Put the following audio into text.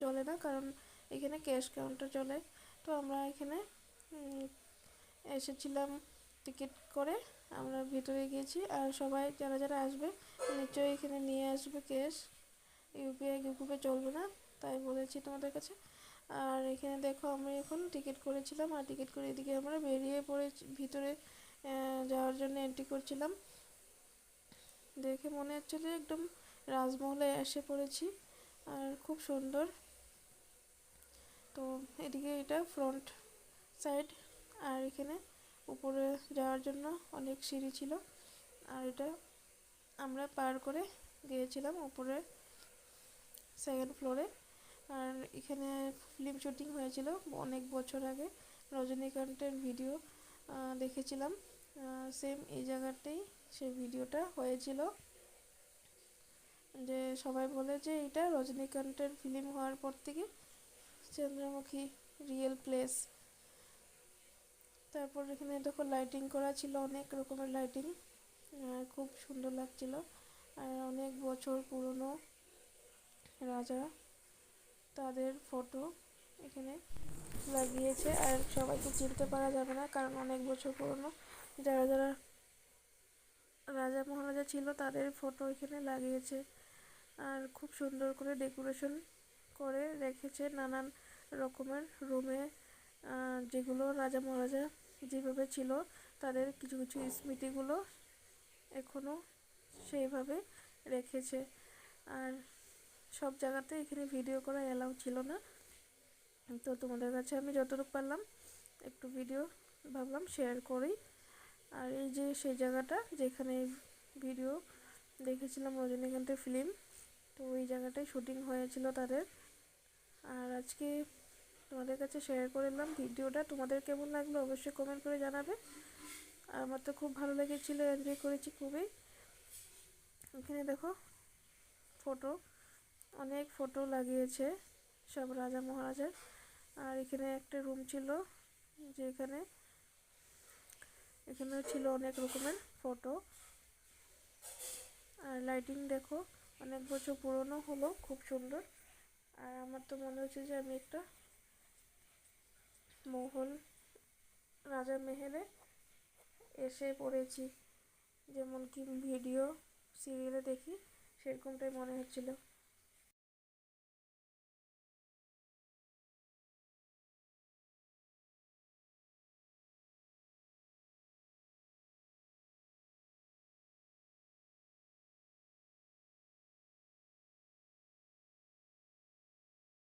চলে না, কারণ এখানে ক্যাশ কাউন্টার চলে। তো আমরা এখানে এসেছিলাম টিকিট করে, আমরা ভিতরে গিয়েছি। আর সবাই যারা যারা আসবে নিশ্চয়ই এখানে নিয়ে আসবে ক্যাশ, ইউপিআই গুগল চলবে না, তাই বলেছি তোমাদের কাছে। আর এখানে দেখো আমি এখন টিকিট করেছিলাম, আর টিকিট করে এদিকে আমরা বেরিয়ে পড়েছি ভিতরে যাওয়ার জন্য এন্ট্রি করছিলাম। দেখে মনে হচ্ছে যে একদম রাজমহলে এসে পড়েছি, আর খুব সুন্দর। তো এদিকে এটা ফ্রন্ট সাইড, আর এখানে উপরে যাওয়ার জন্য অনেক সিঁড়ি ছিল, আর এটা আমরা পার করে গিয়েছিলাম উপরে সেকেন্ড ফ্লোরে। আর এখানে ফিল্ম শুটিং হয়েছিল অনেক বছর আগে, রজনীকান্তের ভিডিও দেখেছিলাম, সেম এই জায়গাতেই সেই ভিডিওটা হয়েছিল। যে সবাই বলে যে এটা রজনীকান্তের ফিল্ম হওয়ার পর থেকে চন্দ্রমুখী রিয়েল প্লেস। তারপর এখানে দেখো লাইটিং করা ছিল, অনেক রকমের লাইটিং, খুব সুন্দর লাগছিল। আর অনেক বছর পুরনো রাজা, তাদের ফটো এখানে লাগিয়েছে। আর সবাইকে চিনতে পারা যাবে না, কারণ অনেক বছর পুরনো যারা যারা রাজা মহারাজা ছিল তাদের ফটো এখানে লাগিয়েছে। আর খুব সুন্দর করে ডেকোরেশন করে রেখেছে নানান রকমের রুমে, যেগুলো রাজা মহারাজা যেভাবে ছিল তাদের কিছু কিছু স্মৃতিগুলো এখনও সেইভাবে রেখেছে। আর সব জায়গাতে এখানে ভিডিও করা অ্যালাউ ছিল না, তো তোমাদের কাছে আমি যতটুকু পারলাম একটু ভিডিও ভাবলাম শেয়ার করি। আর এই যে সেই জায়গাটা যেখানে ভিডিও দেখেছিলাম রজনীকান্তের ফিল্ম, তো ওই জায়গাটায় শুটিং হয়েছিল তাদের। আর আজকে তোমাদের কাছে শেয়ার করলাম ভিডিওটা। তোমাদের কেমন লাগলো অবশ্যই কমেন্ট করে জানাবে। আর আমার তো খুব ভালো লেগেছিলো, এনজয় করেছি খুবই। এখানে দেখো ফটো, অনেক ফটো লাগিয়েছে সব রাজা মহারাজার। আর এখানে একটা রুম ছিল, যেখানে এখানেও ছিল অনেক রকমের ফটো। আর লাইটিং দেখো অনেক বছর পুরনো হলো, খুব সুন্দর। আর আমার তো মনে হচ্ছে যে আমি একটা মহল, রাজার মেহেলে এসে পড়েছি, যেমন কি ভিডিও সিরিয়ালে দেখি সেরকমটাই মনে হচ্ছিল।